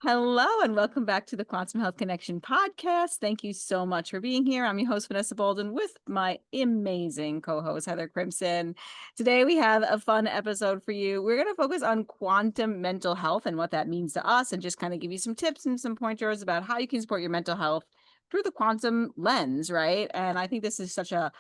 Hello and welcome back to the Quantum Health Connection podcast. Thank you so much for being here. I'm your host, Vanessa Bolden, with my amazing co host, Heather Crimson. Today, we have a fun episode for you. We're going to focus on quantum mental health and what that means to us, and just kind of give you some tips and some pointers about how you can support your mental health through the quantum lens, right? And I think this is such a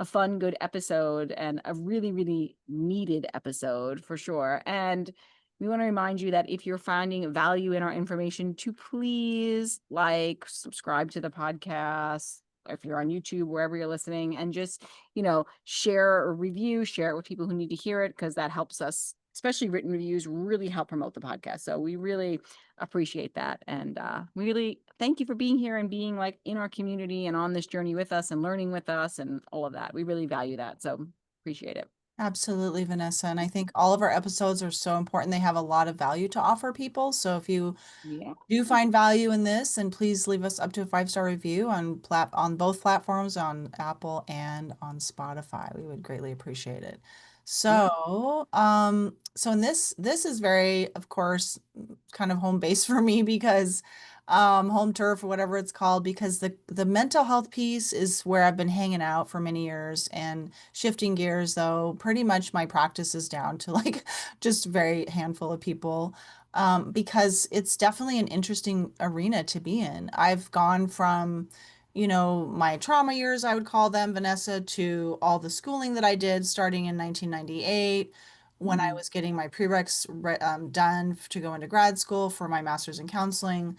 fun, good episode and a really, really needed episode for sure. And we want to remind you that if you're finding value in our information, to please like, subscribe to the podcast. If you're on YouTube, wherever you're listening, and just, share or review, share it with people who need to hear it, because that helps us, especially written reviews, really help promote the podcast. So we really appreciate that. And we really thank you for being here and being like in our community and on this journey with us and learning with us and all of that. We really value that. So appreciate it. Absolutely, Vanessa. And I think all of our episodes are so important. They have a lot of value to offer people. So if you Yeah. do find value in this, and please leave us up to a 5-star review on both platforms, on Apple and on Spotify. We would greatly appreciate it. Yeah. So in this is very, of course, kind of home base for me because home turf or whatever it's called, because the mental health piece is where I've been hanging out for many years. And shifting gears, though, pretty much my practice is down to like just very handful of people, because it's definitely an interesting arena to be in. I've gone from, my trauma years, I would call them, Vanessa, to all the schooling that I did starting in 1998 when I Mm, was getting my done to go into grad school for my master's in counseling.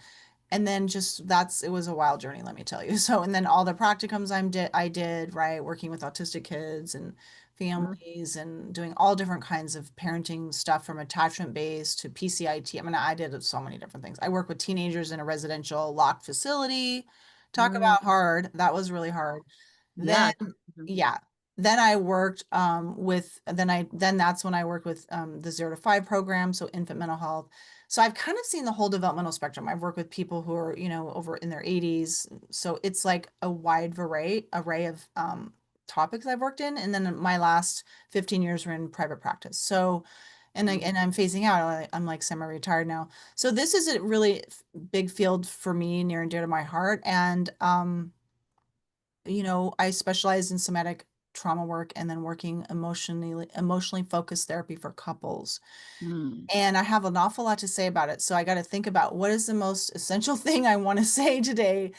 And then just it was a wild journey, let me tell you. So, and then all the practicums I did, right, working with autistic kids and mm, families and doing all different kinds of parenting stuff from attachment based to PCIT. I mean, I did so many different things. I worked with teenagers in a residential locked facility. Talk mm. about hard. That was really hard. Then, Yeah. Mhm. yeah. Then I worked then that's when I worked with the 0 to 5 program, so infant mental health. So I've kind of seen the whole developmental spectrum. I've worked with people who are, over in their 80s. So it's like a wide array of topics I've worked in. And then my last 15 years were in private practice. So, Mm, and I'm phasing out. I'm like semi-retired now. So this is a really big field for me, near and dear to my heart. And I specialize in somatic trauma work and then working emotionally focused therapy for couples. mm, And I have an awful lot to say about it. So I got to think about what is the most essential thing I want to say today,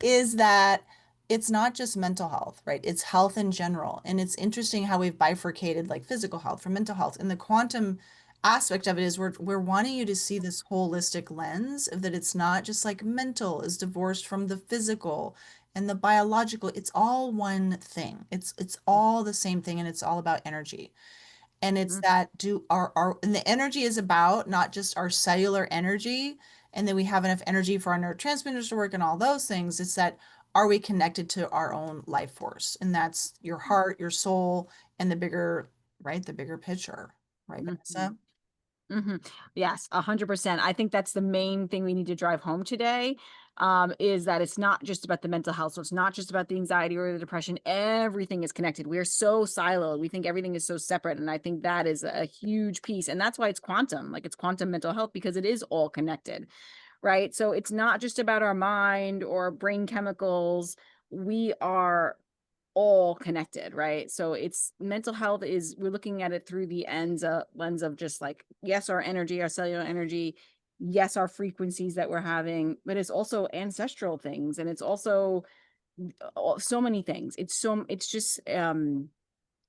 is that it's not just mental health, right? It's health in general. And it's interesting how we've bifurcated like physical health from mental health. And the quantum aspect of it is we're wanting you to see this holistic lens of that it's not just like mental is divorced from the physical and the biological. It's all one thing. It's all the same thing, and it's all about energy. And it's mm, that do our and the energy is about not just our cellular energy, and then we have enough energy for our neurotransmitters to work and all those things. It's that, are we connected to our own life force? And that's your heart, your soul, and the bigger, right? The bigger picture, right, mhm, Vanessa? mhm. Yes, 100%. I think that's the main thing we need to drive home today, is that it's not just about the mental health. So it's not just about the anxiety or the depression. Everything is connected. We are so siloed. We think everything is so separate. And I think that is a huge piece. And that's why it's quantum, like it's quantum mental health, because it is all connected. Right? So it's not just about our mind or brain chemicals. We are all connected, right? So it's mental health is we're looking at it through the lens of just like, yes, our energy, our cellular energy, yes, our frequencies that we're having, but it's also ancestral things, and it's also so many things. It's just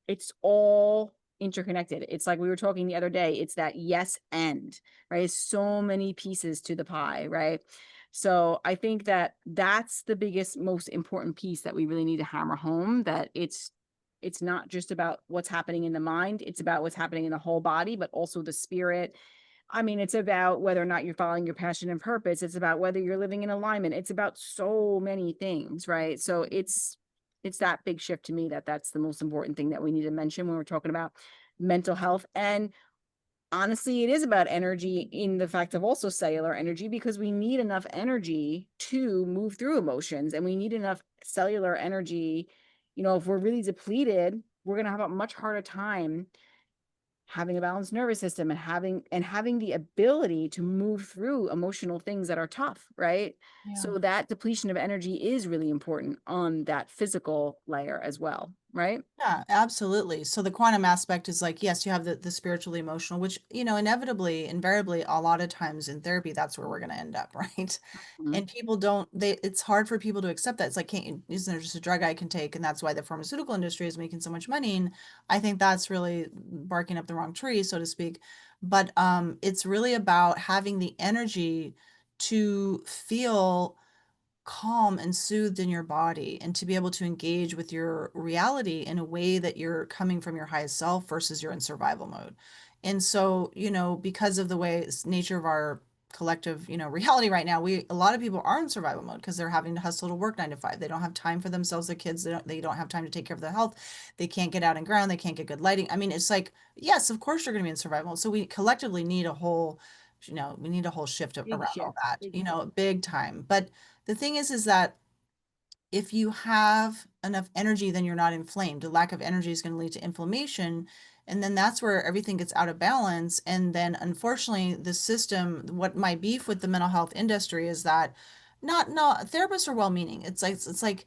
it's all interconnected. It's like we were talking the other day. It's that yes and, right? It's so many pieces to the pie, right? So I think that that's the biggest, most important piece that we really need to hammer home, that it's not just about what's happening in the mind, it's about what's happening in the whole body, but also the spirit. I mean, it's about whether or not you're following your passion and purpose. It's about whether you're living in alignment. It's about so many things, right? So it's that big shift to me, that's the most important thing that we need to mention when we're talking about mental health. And honestly, it is about energy, in the fact of also cellular energy, because we need enough energy to move through emotions, and we need enough cellular energy. If we're really depleted, we're going to have a much harder time having a balanced nervous system and having the ability to move through emotional things that are tough, right? Yeah. So that depletion of energy is really important on that physical layer as well, right? Yeah, absolutely. So the quantum aspect is like, yes, you have the spiritual, emotional, which, inevitably, invariably, a lot of times in therapy, that's where we're going to end up, right? Mhm. And people don't, it's hard for people to accept that. It's like, can't, isn't there just a drug I can take? And that's why the pharmaceutical industry is making so much money. And I think that's really barking up the wrong tree, so to speak. But it's really about having the energy to feel calm and soothed in your body and to be able to engage with your reality in a way that you're coming from your highest self versus you're in survival mode. And so, because of the way nature of our collective, reality right now, a lot of people are in survival mode because they're having to hustle to work 9 to 5. They don't have time for themselves, the kids, they don't have time to take care of their health. They can't get out and ground, they can't get good lighting. I mean, it's like, yes, of course you're going to be in survival mode. So we collectively need a whole, we need a whole shift Big around all shift. that, Big shift. big time. But the thing is that if you have enough energy, then you're not inflamed. A lack of energy is going to lead to inflammation. And then that's where everything gets out of balance. And then unfortunately, the system, what my beef with the mental health industry is that not, no, therapists are well-meaning. It's like,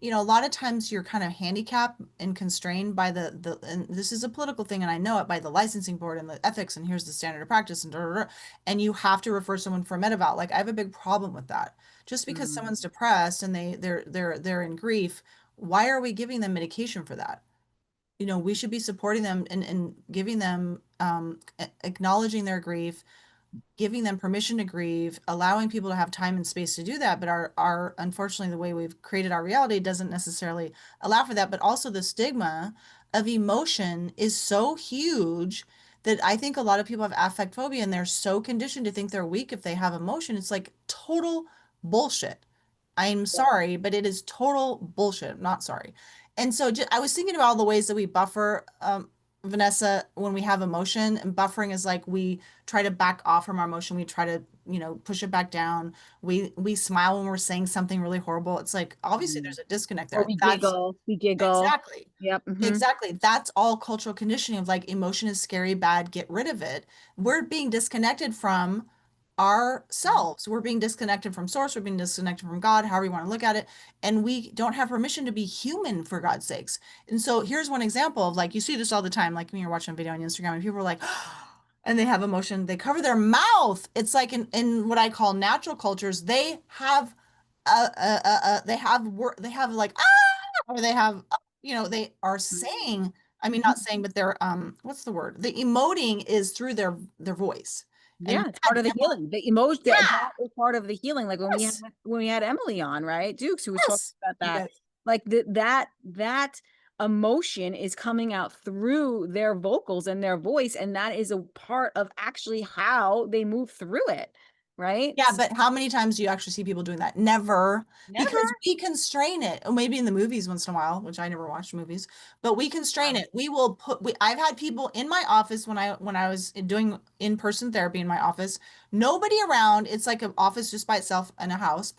a lot of times you're kind of handicapped and constrained by and this is a political thing, and I know it, by the licensing board and the ethics, and here's the standard of practice, and da, da, da, and you have to refer someone for a med-eval. Like, I have a big problem with that. Just because Mm. someone's depressed and they're in grief, why are we giving them medication for that? We should be supporting them and giving them acknowledging their grief, giving them permission to grieve, allowing people to have time and space to do that. But our unfortunately, the way we've created our reality doesn't necessarily allow for that. But also the stigma of emotion is so huge that I think a lot of people have affect phobia and they're so conditioned to think they're weak if they have emotion. It's like total bullshit. I'm Yeah. sorry, but it is total bullshit. I'm not sorry. And so I was thinking about all the ways that we buffer, Vanessa, when we have emotion. And buffering is like we try to back off from our emotion. We try to, push it back down. We smile when we're saying something really horrible. It's like obviously Mm. there's a disconnect Or there. That's we giggle. exactly. Yep. Hmm. Exactly. That's all cultural conditioning of like emotion is scary, bad, get rid of it. We're being disconnected from ourselves. We're being disconnected from source. We're being disconnected from God, however you want to look at it. And we don't have permission to be human, for God's sakes. And so here's one example of like, you see this all the time, like when you're watching a video on Instagram and people are like, and they have emotion, they cover their mouth. It's like in what I call natural cultures, they have they have like or they have they are saying, I mean not saying, but they're what's the word, the emoting is through their voice. And Yeah, it's part of the healing. The emotion that yeah, is part of the healing. Like yes, when we had Emily on, right? Dukes, who was talking yes, about you that. guys, Like that emotion is coming out through their vocals and their voice, and that is a part of actually how they move through it, right? yeah, but how many times do you actually see people doing that? Never, Never. because we constrain it. Or maybe in the movies once in a while, which I never watch movies, but we constrain it. We will I've had people in my office when I was doing in-person therapy in my office, nobody around. It's like an office just by itself in a house.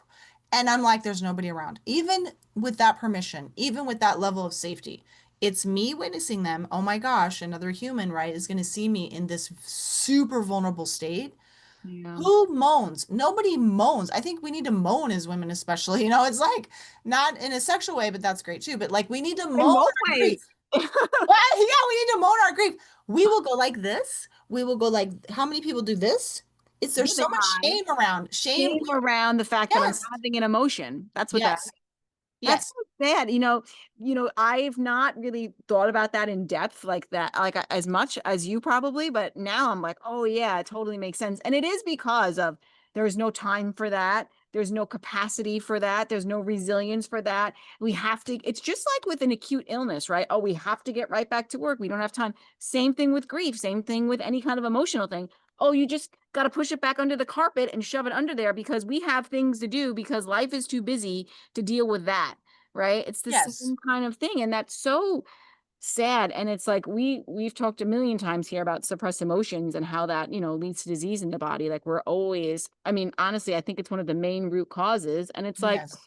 And I'm like, there's nobody around. Even with that permission, even with that level of safety, it's me witnessing them. Oh my gosh, another human, right, is going to see me in this super vulnerable state. Yeah. Who moans? Nobody moans. I think we need to moan as women, especially. It's like not in a sexual way, but that's great too. But like we need to In moan most our grief. ways. Well, yeah, we need to moan our grief. We will go like this. We will go like, how many people do this? There's Really so much high. shame around. Shame. Shame around the fact that I'm Yes. having an emotion. That's what that Yes. That's Yes. so sad. I've not really thought about that in depth like that, like as much as you probably, but now I'm like, oh yeah, it totally makes sense. And it is because of there's no time for that. There's no capacity for that. There's no resilience for that. It's just like with an acute illness, right? Oh, we have to get right back to work. We don't have time. Same thing with grief, same thing with any kind of emotional thing. Oh, you just got to push it back under the carpet and shove it under there because we have things to do because life is too busy to deal with that, right? It's the Yes. same kind of thing, and that's so sad. And it's like we've talked a million times here about suppressed emotions and how that leads to disease in the body. Like we're always, I mean, honestly, I think it's one of the main root causes, and it's like Yes.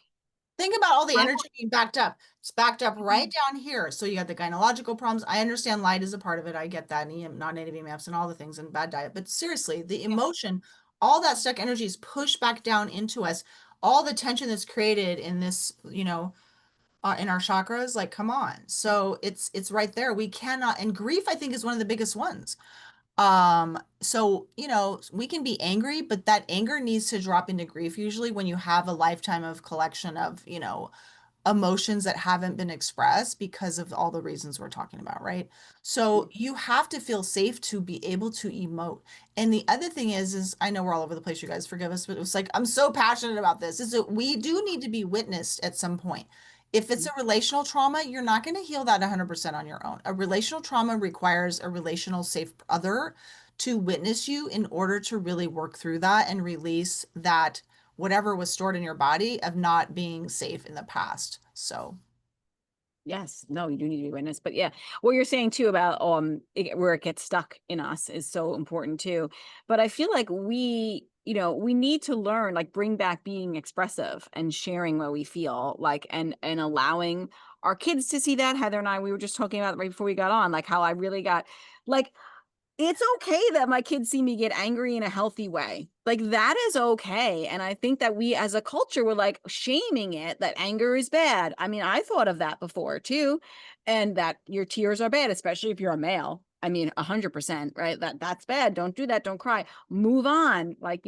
Think about all the I energy being backed up. It's backed up right Mhm. down here. So you got the gynecological problems. I understand light is a part of it. I get that. And non-native EMFs and all the things and bad diet. But seriously, the Yeah. emotion, all that stuck energy is pushed back down into us. All the tension that's created in this, in our chakras, like, come on. So it's right there. We cannot, and grief, I think, is one of the biggest ones. So, we can be angry, but that anger needs to drop into grief usually when you have a lifetime of collection of, emotions that haven't been expressed because of all the reasons we're talking about, right? So you have to feel safe to be able to emote. And the other thing is I know we're all over the place, you guys, forgive us, but it was like, I'm so passionate about this, is that we do need to be witnessed at some point. If it's a relational trauma, you're not going to heal that 100% on your own. A relational trauma requires a relational safe other to witness you in order to really work through that and release that whatever was stored in your body of not being safe in the past. So, Yes, no, you do need to be witness. But yeah, what you're saying too about where it gets stuck in us is so important too. But I feel like we need to learn, like, bring back being expressive and sharing what we feel, like, and allowing our kids to see that. Heather and I, we were just talking about right before we got on, like how I really got like it's okay that my kids see me get angry in a healthy way. Like, that is okay, and I think that we as a culture were, like, shaming it, that anger is bad. I mean, I thought of that before too, and that your tears are bad, especially if you're a male. I mean, 100%, right? That's bad. Don't do that. Don't cry. Move on, like,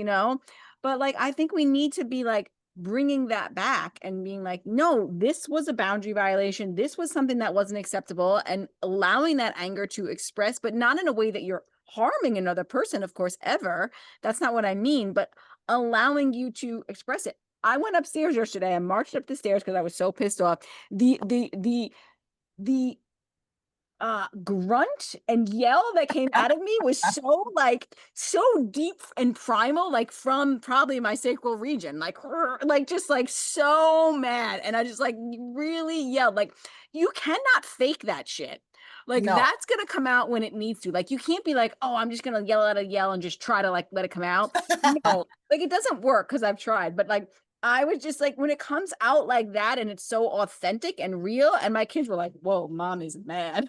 But, like, I think we need to be, like, bringing that back and being like, "No, this was a boundary violation. This was something that wasn't acceptable," and allowing that anger to express, but not in a way that you're harming another person, of course, ever. That's not what I mean, but allowing you to express it. I went upstairs yesterday and marched up the stairs because I was so pissed off. The grunt and yell that came out of me was so, like, so deep and primal, like, from probably my sacral region, like, like, just, like, so mad, and I just, like, really yelled, like, you cannot fake that shit. Like, no. that's gonna come out when it needs to. Like, you can't be like, "Oh, I'm just gonna yell at a yell and just try to, like, let it come out." No, like, it doesn't work because 'cause I've tried, but, like, I was just like, when it comes out like that and it's so authentic and real, and my kids were like, "Whoa, mom is mad."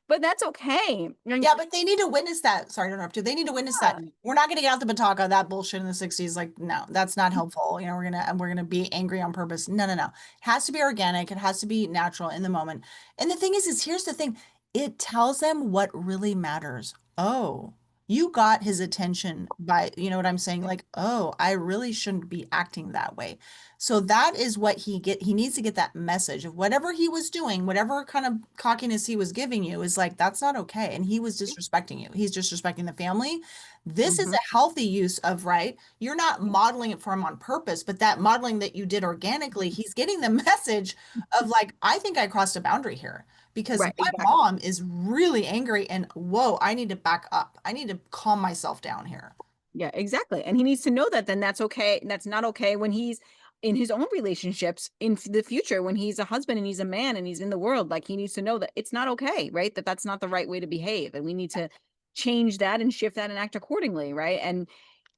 But that's okay. And Yeah, but they need to witness that. Sorry to interrupt you. They need to witness that. yeah. We're not going to get out the bataka, that bullshit in the 60s. Like, no, that's not helpful. We're gonna be angry on purpose. No, no, no. It has to be organic. It has to be natural in the moment. And the thing is here's the thing. It tells them what really matters. Oh, you got his attention by, you know what I'm saying? Like, oh, I really shouldn't be acting that way. So that is what he needs to get that message of whatever he was doing, whatever kind of cockiness he was giving you is like, that's not okay. And he was disrespecting you. He's disrespecting the family. This is Mhm. a healthy use of, right? You're not modeling it for him on purpose, but that modeling that you did organically, he's getting the message of like, I think I crossed a boundary here because Right, my exactly. mom is really angry and whoa, I need to back up. I need to calm myself down here. Yeah, exactly. And he needs to know that then that's okay. And that's not okay when he's in his own relationships in the future, when he's a husband and he's a man and he's in the world. Like, he needs to know that it's not okay, right? That that's not the right way to behave. And we need to change that and shift that and act accordingly, right?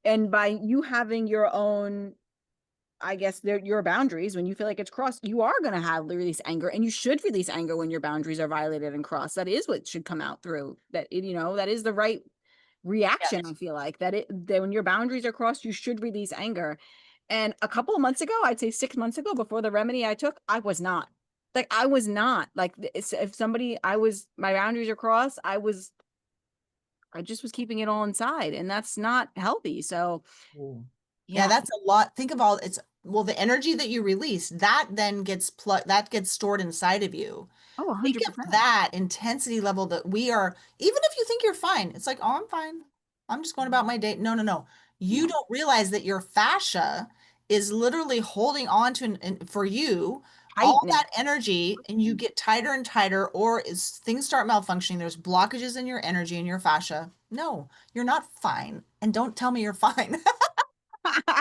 And by you having your own, I guess, your boundaries, when you feel like it's crossed, you are going to have release anger, and you should release anger when your boundaries are violated and crossed. That is what should come out through that. That is the right reaction. I Yes. feel like that when your boundaries are crossed, you should release anger. And a couple of months ago, I'd say 6 months ago, before the remedy I took, I was not. Like, I was not like, if somebody, my boundaries are crossed, I just was keeping it all inside, and that's not healthy. So Ooh. Yeah, yeah. that's a lot. Think of all it's well, the energy that you release, that then that gets stored inside of you. Oh, Think of 100%. that intensity level that we are, even if you think you're fine, it's like, oh, I'm fine. I'm just going about my day. No, no, no. You No. don't realize that your fascia is literally holding on to, for you, all Tightness. that energy, and you get tighter and tighter, or as things start malfunctioning, there's blockages in your energy and your fascia. No, you're not fine. And don't tell me you're fine.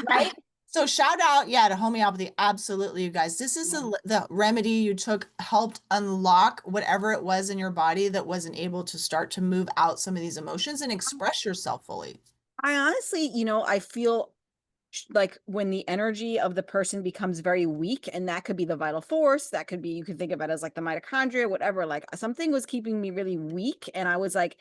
Right? So shout out, yeah, to homeopathy. Absolutely, you guys. This is Yeah. the remedy you took, helped unlock whatever it was in your body that wasn't able to start to move out some of these emotions and express yourself fully. I honestly, I feel like when the energy of the person becomes very weak, and that could be the vital force, that could be, you could think of it as like the mitochondria, whatever, like something was keeping me really weak, and I was like,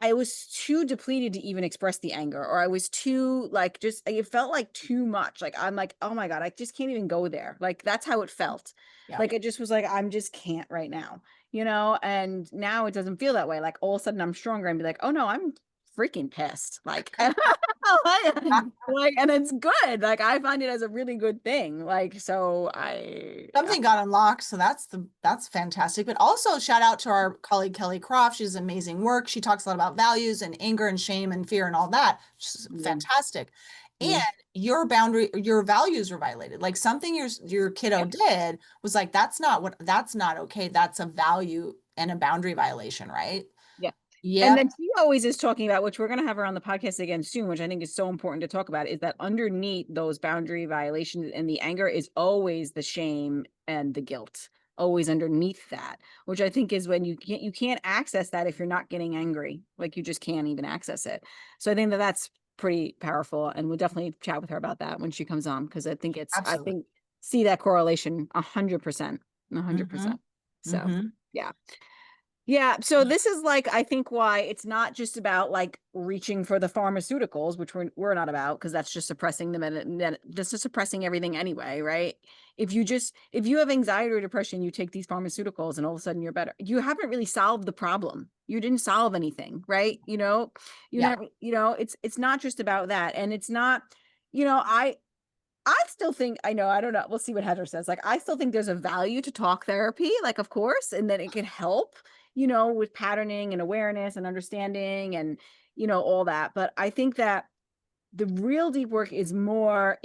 I was too depleted to even express the anger, or I was too like, just it felt like too much. Like I'm like, oh my God, I just can't even go there. Like that's how it felt. Yeah. Like it just was like, I'm just can't right now, you know? And now it doesn't feel that way. Like all of a sudden I'm stronger and be like, oh no, I'm freaking pissed. Like, like, and it's good. Like I find it as a really good thing. Like, so Something got unlocked, so that's fantastic. But also shout out to our colleague Kelly Croft. She's amazing work. She talks a lot about values and anger and shame and fear and all that. She's yeah, fantastic. And yeah, your values were violated. Like something your kiddo yep. did was like that's not okay. That's a value and a boundary violation, right? Yeah. And Yep. then she always is talking about, which we're going to have her on the podcast again soon, which I think is so important to talk about, is that underneath those boundary violations and the anger is always the shame and the guilt, always underneath that, which I think is when you can't access that if you're not getting angry. Like you just can't even access it. So I think that that's pretty powerful, and we'll definitely chat with her about that when she comes on, because I Absolutely. think see that correlation 100%, Mm-hmm. 100%. So Mm-hmm. yeah. Yeah, so this is like, I think why it's not just about like reaching for the pharmaceuticals, which we're not about, because that's just suppressing the this is suppressing everything anyway, right? If you have anxiety or depression, you take these pharmaceuticals and all of a sudden you're better. You haven't really solved the problem. You didn't solve anything, right? You're Yeah. not, it's not just about that. And it's not, I still think, I know, I don't know. We'll see what Heather says. Like, I still think there's a value to talk therapy, like, of course, and that it can help, with patterning and awareness and understanding and, all that. But I think that the real deep work is more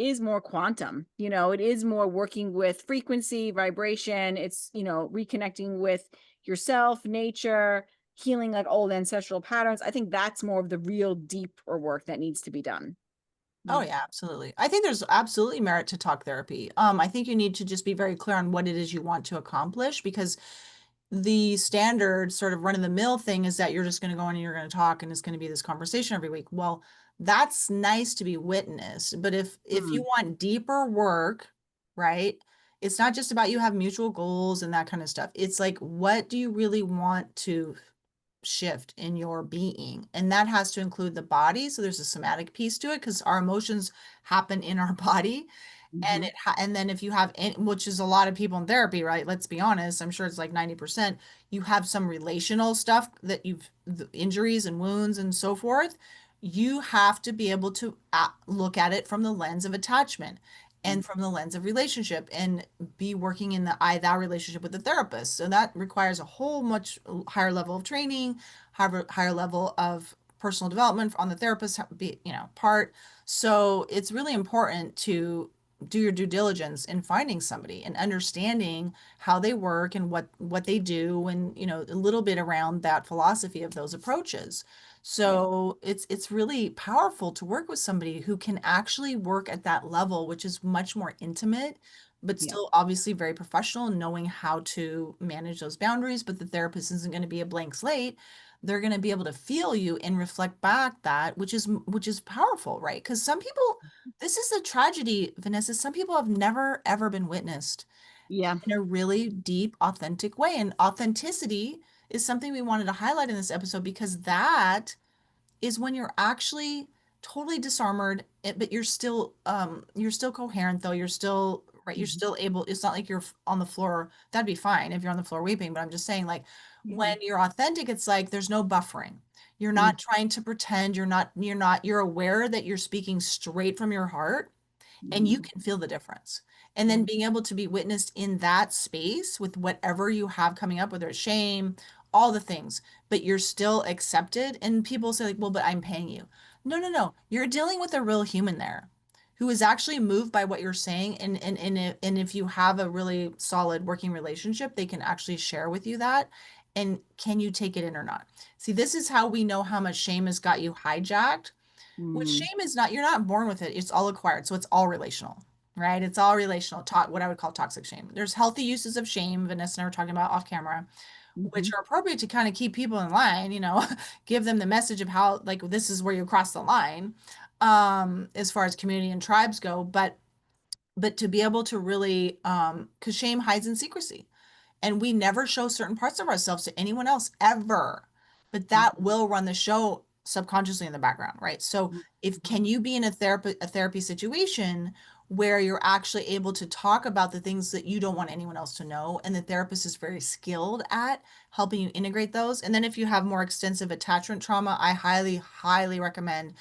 quantum. It is more working with frequency, vibration. It's, reconnecting with yourself, nature, healing like old ancestral patterns. I think that's more of the real deeper work that needs to be done. Oh Mm. yeah, absolutely. I think there's absolutely merit to talk therapy. I think you need to just be very clear on what it is you want to accomplish because the standard sort of run-of-the-mill thing is that you're just going to go in and you're going to talk and it's going to be this conversation every week. Well, that's nice to be witnessed, but if you Mm. want deeper work, right? It's not just about you have mutual goals and that kind of stuff. It's like, what do you really want to shift in your being? And that has to include the body. So there's a somatic piece to it because our emotions happen in our body. And Mhm. and then if you have any, which is a lot of people in therapy, right? Let's be honest, I'm sure it's like 90%, you have some relational stuff that the injuries and wounds and so forth. You have to be able to look at it from the lens of attachment Mm. and from the lens of relationship and be working in the I thou relationship with the therapist. So that requires a whole much higher level of training, higher level of personal development on the therapist part. So it's really important to do your due diligence in finding somebody and understanding how they work and what they do and a little bit around that philosophy of those approaches. Yeah. So it's really powerful to work with somebody who can actually work at that level, which is much more intimate, but Yeah. still obviously very professional and knowing how to manage those boundaries. But the therapist isn't going to be a blank slate. They're going to be able to feel you and reflect back that, which is powerful, right? Because some people, this is a tragedy, Vanessa. Some people have never ever been witnessed Yeah. in a really deep, authentic way. And authenticity is something we wanted to highlight in this episode because that is when you're actually totally disarmored, but you're still coherent though. You're still right. You're Mhm. still able. It's not like you're on the floor. That'd be fine if you're on the floor weeping. But I'm just saying, like Yeah. when you're authentic, it's like there's no buffering. You're Mm. not trying to pretend. You're aware that you're speaking straight from your heart and you Mhm. can feel the difference. And then Yeah. being able to be witnessed in that space with whatever you have coming up, whether it's shame, all the things, but you're still accepted. And people say, like, well, but I'm paying you. No, no, no. You're dealing with a real human there who is actually moved by what you're saying. And if you have a really solid working relationship, they can actually share with you that. And can you take it in or not? See, this is how we know how much shame has got you hijacked, which Mm. shame is not, you're not born with it. It's all acquired. So it's all relational, right? It's all relational. What I would call toxic shame. There's healthy uses of shame. Vanessa and I were talking about off camera, which Mhm. are appropriate to kind of keep people in line, give them the message of how, like, this is where you cross the line. as far as community and tribes go, but to be able to really, because shame hides in secrecy. And we never show certain parts of ourselves to anyone else ever. But that Mhm. will run the show subconsciously in the background, right? So if can you be in a therapy situation where you're actually able to talk about the things that you don't want anyone else to know, and the therapist is very skilled at helping you integrate those. And then if you have more extensive attachment trauma, I highly, highly recommend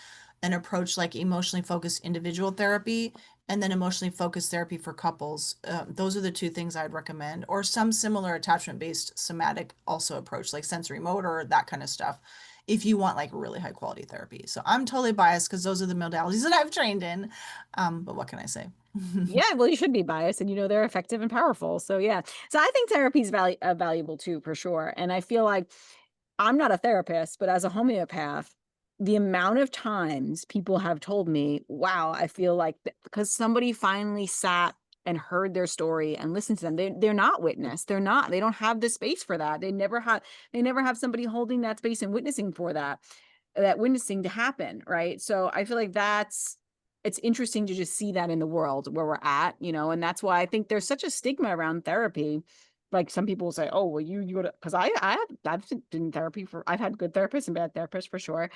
an approach like emotionally focused individual therapy and then emotionally focused therapy for couples. Those are the two things I'd recommend, or some similar attachment based somatic also approach, like sensory motor, that kind of stuff, if you want like really high quality therapy. So I'm totally biased because those are the modalities that I've trained in. But what can I say? Yeah, well, you should be biased and you know they're effective and powerful. So yeah. So I think therapy is valuable too, for sure. And I feel like I'm not a therapist, but as a homeopath, the amount of times people have told me, wow, I feel like because somebody finally sat and heard their story and listened to them. They're not witness. They don't have the space for that. They never have somebody holding that space and witnessing for that witnessing to happen. Right. So I feel like it's interesting to just see that in the world where we're at, and that's why I think there's such a stigma around therapy. Like some people will say, "Oh, well, you go to," because I've been in therapy for, I've had good therapists and bad therapists for sure,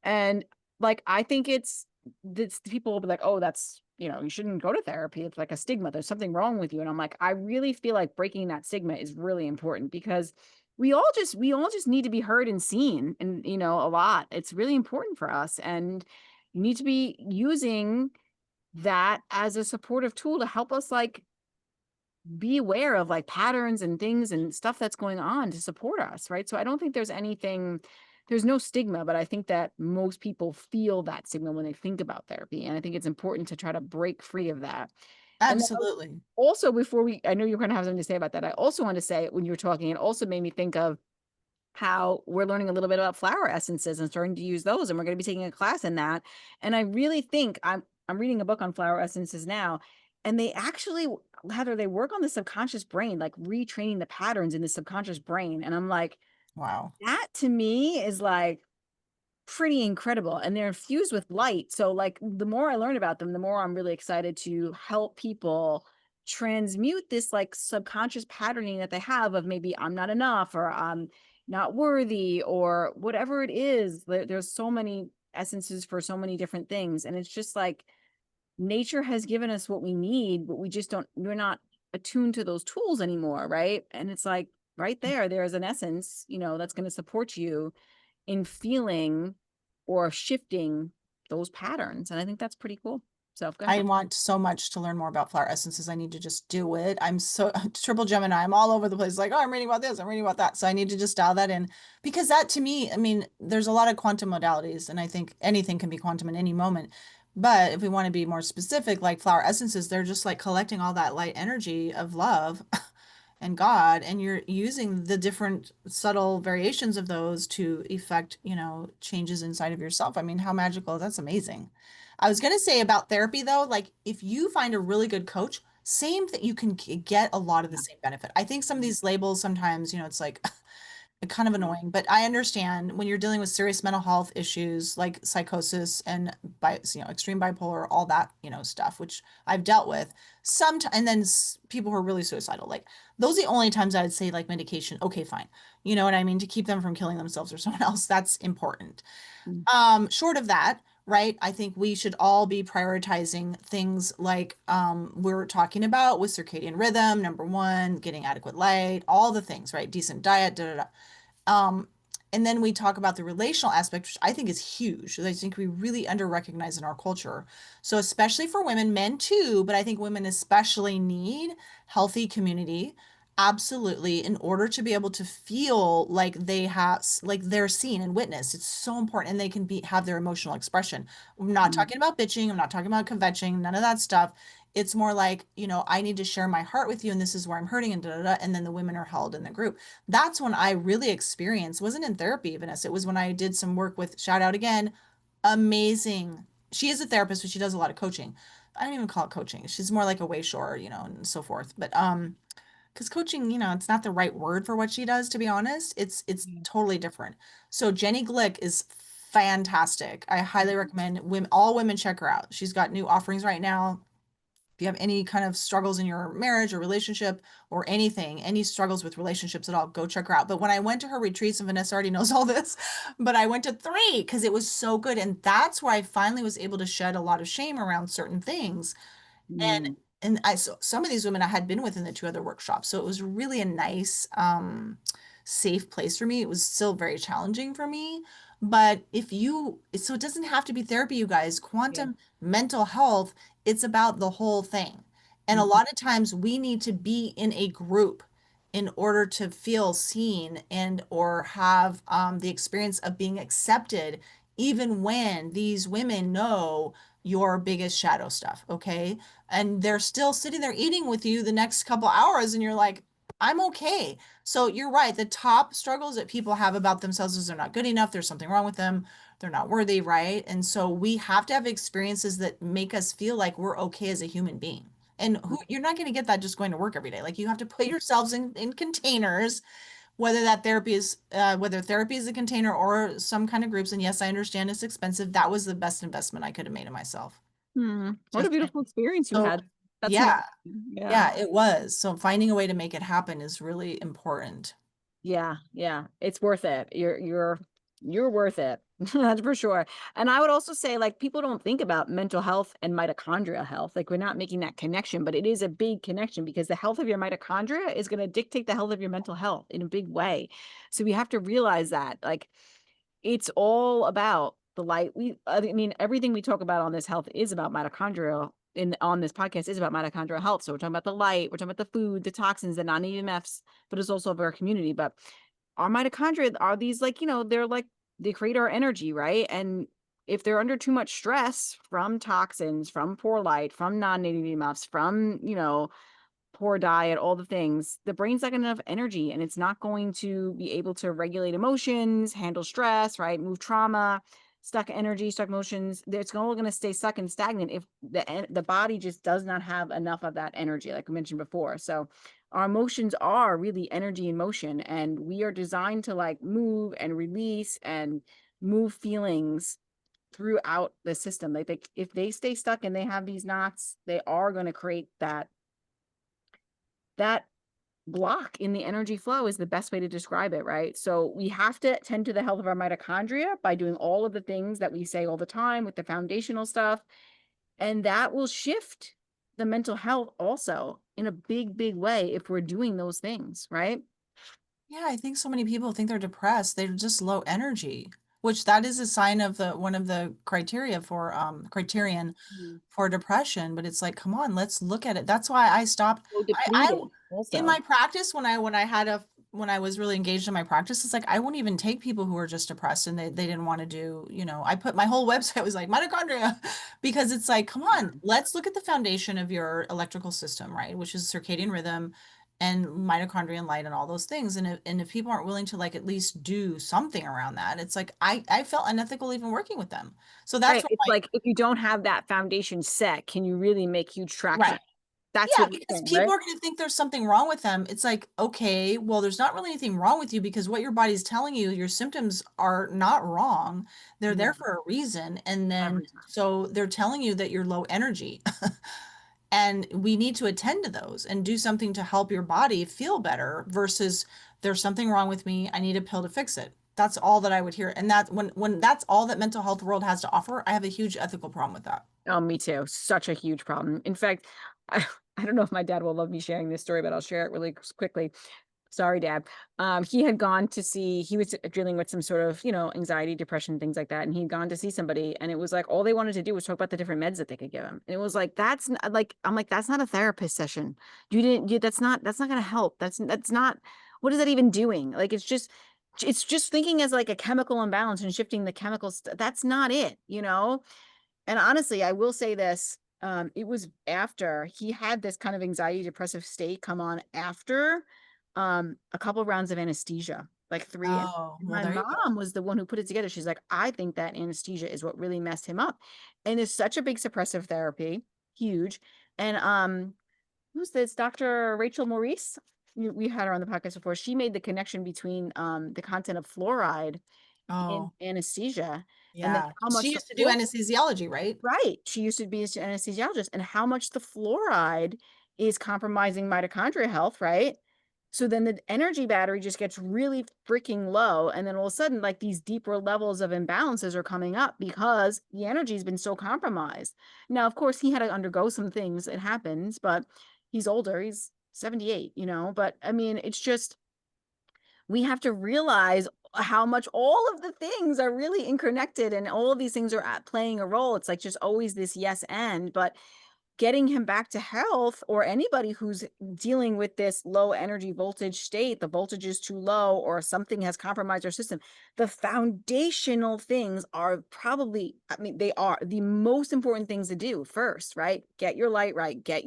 and like I think it's this people will be like, "Oh, that's you shouldn't go to therapy. It's like a stigma. There's something wrong with you," and I'm like, I really feel like breaking that stigma is really important because we all just need to be heard and seen, and a lot. It's really important for us, and you need to be using that as a supportive tool to help us like be aware of like patterns and things and stuff that's going on to support us, right? So I don't think there's no stigma, but I think that most people feel that stigma when they think about therapy. And I think it's important to try to break free of that. And then Absolutely. also I know you're going to have something to say about that. I also want to say when you were talking, it also made me think of how we're learning a little bit about flower essences and starting to use those, and we're going to be taking a class in that. And I really think I'm reading a book on flower essences now, and they actually Heather, they work on the subconscious brain, like retraining the patterns in the subconscious brain. And I'm like, Wow. that to me is like pretty incredible, and they're infused with light. So like the more I learn about them, the more I'm really excited to help people transmute this like subconscious patterning that they have of maybe I'm not enough or I'm not worthy or whatever it is. There's so many essences for so many different things, and it's just like nature has given us what we need, but we're not attuned to those tools anymore, right? And it's like right there's an essence, that's going to support you in feeling or shifting those patterns. And I think that's pretty cool. So go I ahead. want so much to learn more about flower essences. I need to just do it. I'm so triple Gemini. I'm all over the place. Like, oh, I'm reading about this. I'm reading about that. So I need to just dial that in because that to me, I mean, there's a lot of quantum modalities, and I think anything can be quantum in any moment. But if we want to be more specific, like flower essences, they're just like collecting all that light energy of love and God, and you're using the different subtle variations of those to effect, changes inside of yourself. I mean, how magical. That's amazing. I was going to say about therapy though, like if you find a really good coach, same thing, you can get a lot of the same benefit. I think some of these labels sometimes, it's like kind of annoying, but I understand when you're dealing with serious mental health issues like psychosis and extreme bipolar, all that, stuff, which I've dealt with. And then people who are really suicidal, like those are the only times I would say like medication, okay, fine. You know what I mean? To keep them from killing themselves or someone else, that's important. Mhm. Short of that, right? I think we should all be prioritizing things like we're talking about with circadian rhythm, number one, getting adequate light, all the things, right? Decent diet, da da da. Um, and then we talk about the relational aspect, which I think is huge. I think we really under recognize in our culture. So especially for women, men too, but I think women especially need healthy community. Absolutely, in order to be able to feel like like they're seen and witnessed. It's so important, and they can have their emotional expression. I'm not Mhm. talking about bitching. I'm not talking about kvetching. None of that stuff. It's more like, I need to share my heart with you, and this is where I'm hurting, and da da da. And then the women are held in the group. That's when I really experienced, wasn't in therapy, Vanessa. It was when I did some work with, shout out again, amazing. She is a therapist, but she does a lot of coaching. I don't even call it coaching. She's more like a way shore, and so forth. But because coaching, it's not the right word for what she does, to be honest. It's Yeah. totally different. So Jenny Glick is fantastic. I highly recommend women, all women check her out. She's got new offerings right now. If you have any kind of struggles in your marriage or relationship or anything, any struggles with relationships at all, go check her out. But when I went to her retreats, and Vanessa already knows all this, but I went to three because it was so good. And that's where I finally was able to shed a lot of shame around certain things. And Mm, so some of these women I had been with in the two other workshops. So it was really a nice, safe place for me. It was still very challenging for me. But so it doesn't have to be therapy, you guys. yeah. Quantum mental health, it's about the whole thing. And a Mhm. lot of times we need to be in a group in order to feel seen and or have the experience of being accepted, even when these women know your biggest shadow stuff, okay? And they're still sitting there eating with you the next couple hours, and you're like, I'm okay. So you're right. The top struggles that people have about themselves is they're not good enough, there's something wrong with them, they're not worthy, right? And so we have to have experiences that make us feel like we're okay as a human being. And you're not going to get that just going to work every day. Like you have to put yourselves in containers, whether therapy is a container or some kind of groups. And yes, I understand it's expensive. That was the best investment I could have made in myself. What a Just beautiful experience you so had. That's amazing. yeah, Yeah. yeah, it was. So finding a way to make it happen is really important. Yeah, yeah, it's worth it. You're worth it. That's for sure. And I would also say like people don't think about mental health and mitochondrial health. Like we're not making that connection, but it is a big connection because the health of your mitochondria is going to dictate the health of your mental health in a big way. So we have to realize that like it's all about the light. I mean, everything we talk about on this health is about mitochondrial in on this podcast is about mitochondrial health. So we're talking about the light, we're talking about the food, the toxins, the non-EMFs, but it's also of our community. But our mitochondria are these like, they're like they create our energy, right? And if they're under too much stress from toxins, from poor light, from non-native EMFs, from, poor diet, all the things, the brain's not enough energy and it's not going to be able to regulate emotions, handle stress, right? Move trauma, stuck energy, stuck emotions. It's all going to stay stuck and stagnant if the body just does not have enough of that energy, like we mentioned before. So our emotions are really energy in motion, and we are designed to like move and release and move feelings throughout the system. Like if they stay stuck and they have these knots, they are going to create that block in the energy flow is the best way to describe it, right? So we have to tend to the health of our mitochondria by doing all of the things that we say all the time with the foundational stuff. And that will shift the mental health also in a big, big way if we're doing those things, right? Yeah, I think so many people think they're depressed. They're just low energy, which that is a sign of the one of the criterion Mhm. for depression. But it's like, come on, let's look at it. That's why I stopped. So I depleted in also. my practice when I was really engaged in my practice, it's like I wouldn't even take people who were just depressed and they didn't want to do, I put my whole website was like mitochondria because it's like, come on, let's look at the foundation of your electrical system, right? Which is circadian rhythm and mitochondrial light and all those things. And if people aren't willing to like at least do something around that, it's like I felt unethical even working with them. So that's Right. what It's like if you don't have that foundation set, can you really make huge traction? right. That's Yeah, what you're because saying, people right? are going to think there's something wrong with them. It's like, okay, well, there's not really anything wrong with you because what your body's telling you, your symptoms are not wrong. They're there Mhm. for a reason. And then, Every time. so they're telling you that you're low energy. And we need to attend to those and do something to help your body feel better versus there's something wrong with me. I need a pill to fix it. That's all that I would hear. And that when that's all that mental health world has to offer, I have a huge ethical problem with that. Oh, me too. Such a huge problem. In fact, I, I don't know if my dad will love me sharing this story, but I'll share it really quickly. Sorry, Dad. He had gone to see, he was dealing with some sort of, anxiety, depression, things like that. And he'd gone to see somebody, and it was like all they wanted to do was talk about the different meds that they could give him. And it was like, I'm like, that's not a therapist session. That's not going to help. That's not, what is that even doing? Like, it's just thinking as like a chemical imbalance and shifting the chemicals. That's not it. And honestly, I will say this, it was after he had this kind of anxiety depressive state come on after a couple rounds of anesthesia, like three. And Oh, well, my there you go. mom was the one who put it together. She's like, I think that anesthesia is what really messed him up. And it's such a big suppressive therapy, huge. And who's this? Dr. Rachel Maurice. We had her on the podcast before. She made the connection between the content of fluoride in Oh, anesthesia. and then Yeah. how She much the used to do floor anesthesiology, right? right. She used to be an anesthesiologist, and how much the fluoride is compromising mitochondrial health, right? So then the energy battery just gets really freaking low. And then all of a sudden, like these deeper levels of imbalances are coming up because the energy's been so compromised. Now, of course, he had to undergo some things. It happens, but he's older. He's 78, you know. But I mean, it's just we have to realize how much all of the things are really interconnected and all of these things are playing a role. It's like just always this yes and, but getting him back to health or anybody who's dealing with this low energy voltage state, the voltage is too low or something has compromised our system. The foundational things are probably, I mean, they are the most important things to do first, right? Get your light right, get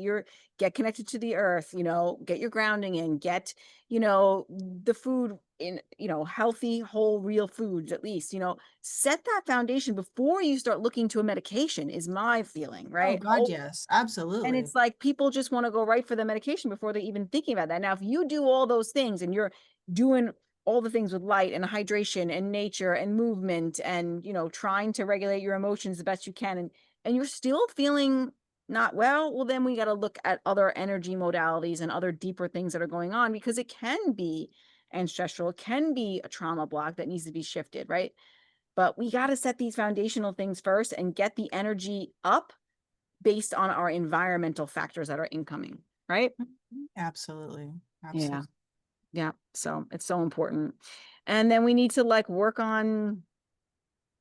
connected to the earth, you know, get your grounding in, get, you know, the food in, you know, healthy, whole, real foods at least, you know, set that foundation before you start looking to a medication is my feeling, Oh right? God, yes, And absolutely. it's like people just want to go right for the medication before they're even thinking about that. Now, if you do all those things and you're doing all the things with light and hydration and nature and movement and, you know, trying to regulate your emotions the best you can and you're still feeling not well, well then we got to look at other energy modalities and other deeper things that are going on because it can be ancestral, it can be a trauma block that needs to be shifted, right? But we got to set these foundational things first and get the energy up based on our environmental factors that are incoming, right? Absolutely. Yeah. Absolutely. Yeah. So it's so important. And then we need to like work on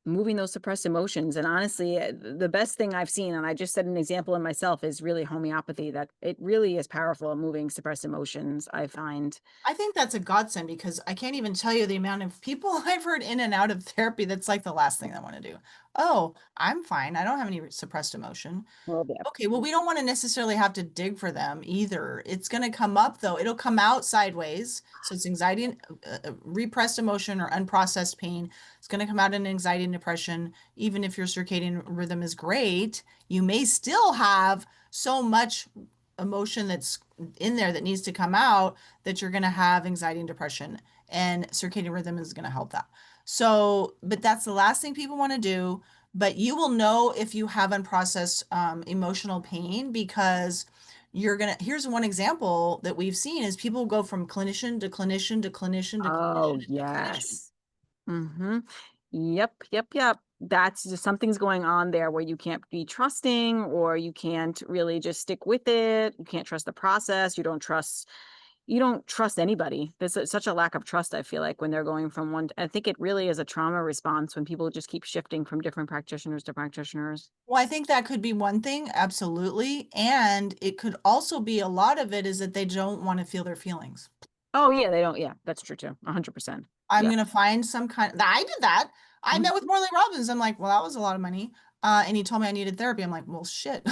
moving those suppressed emotions. And honestly, the best thing I've seen, and I just set an example in myself, is really homeopathy, that it really is powerful at moving suppressed emotions, I find. I think that's a godsend because I can't even tell you the amount of people I've heard in and out of therapy that's like the last thing I want to do. Oh, I'm fine. I don't have any suppressed emotion. Well, yeah. Okay, well, we don't want to necessarily have to dig for them either. It's going to come up though. It'll come out sideways. So it's anxiety and repressed emotion or unprocessed pain. It's going to come out in anxiety and depression. Even if your circadian rhythm is great, you may still have so much emotion that's in there that needs to come out that you're going to have anxiety and depression. And circadian rhythm is going to help that. So, but that's the last thing people want to do. But you will know if you have unprocessed emotional pain because you're gonna, here's one example that we've seen is people go from clinician to clinician to clinician to Oh, clinician to clinician. yes. Mm-hmm. Yep, yep, yep. That's just something's going on there where you can't be trusting or you can't really just stick with it. You can't trust the process. You don't trust anybody. Such a lack of trust, I feel like, when they're going from one. I think it really is a trauma response when people just keep shifting from different practitioners to practitioners. Well, I think that could be one thing, absolutely. And it could also be a lot of it is that they don't want to feel their feelings. Oh yeah, they don't. Yeah, that's true too. 100%. I'm Yeah. gonna find some kind of, I did that. I met with Morley Robbins. I'm like, well, that was a lot of money. And he told me I needed therapy. I'm like, well, shit.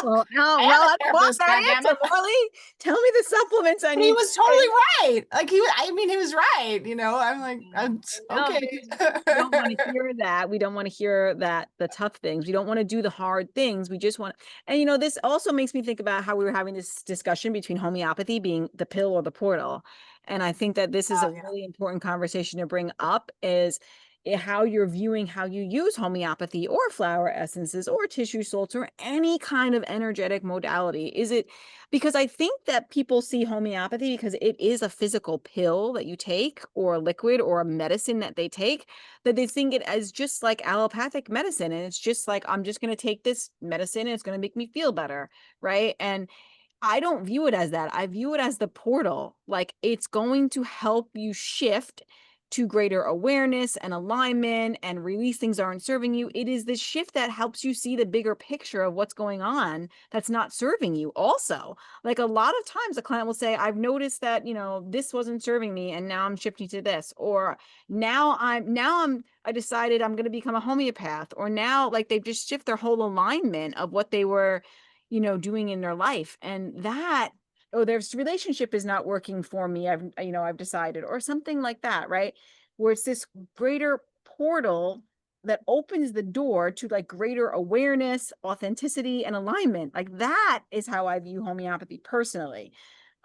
Well, oh, I am well, a that's not therapist, that goddammit. answer, Marley. Tell me the supplements I And he need to was totally take. right. Like he was, I mean, he was right. I'm like, Yeah, I know, okay. but we don't want to hear that. We don't want to hear that the tough things. We don't want to do the hard things. We just want, and you know, this also makes me think about how we were having this discussion between homeopathy being the pill or the portal. And I think that this is a Yeah. really important conversation to bring up is how you're viewing how you use homeopathy or flower essences or tissue salts or any kind of energetic modality. Is it because I think that people see homeopathy because it is a physical pill that you take or a liquid or a medicine that they take, that they think it as just like allopathic medicine. And it's just like, I'm just going to take this medicine and it's going to make me feel better. Right. And I don't view it as that. I view it as the portal. Like it's going to help you shift to greater awareness and alignment and release things that aren't serving you. It is this shift that helps you see the bigger picture of what's going on that's not serving you. Also, like a lot of times a client will say, I've noticed that, you know, this wasn't serving me and now I'm shifting to this, or I decided I'm going to become a homeopath, or now like they've just shift their whole alignment of what they were, you know, doing in their life. And that, oh, there's relationship is not working for me. I've decided, or something like that, right? Where it's this greater portal that opens the door to like greater awareness, authenticity, and alignment. Like that is how I view homeopathy personally.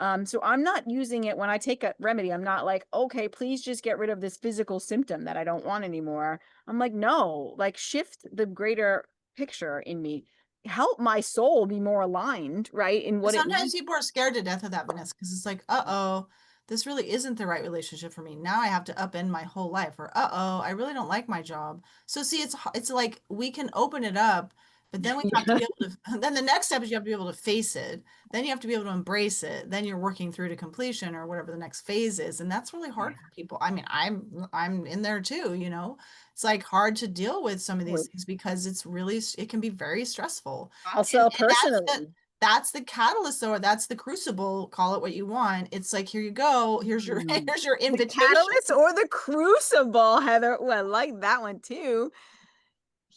So I'm not using it when I take a remedy. I'm not like, okay, please just get rid of this physical symptom that I don't want anymore. I'm like, no, like shift the greater picture in me. Help my soul be more aligned, right? In what it Sometimes needs. people are scared to death of that, Vanessa, because it's like, uh-oh, this really isn't the right relationship for me. Now I have to upend my whole life, or uh-oh, I really don't like my job. So see, it's like we can open it up, but then we have to Yeah. be able to, then the next step is you have to be able to face it. Then you have to be able to embrace it. Then you're working through to completion or whatever the next phase is. And that's really hard for people. I mean, I'm in there too, you know. It's like hard to deal with some of these things because it's really it can be very stressful. Also, And personally, that's the catalyst though, or that's the crucible, call it what you want. It's like, here you go. Here's your mm, here's your the invitation. catalyst or the crucible, Heather. Oh, I like that one too.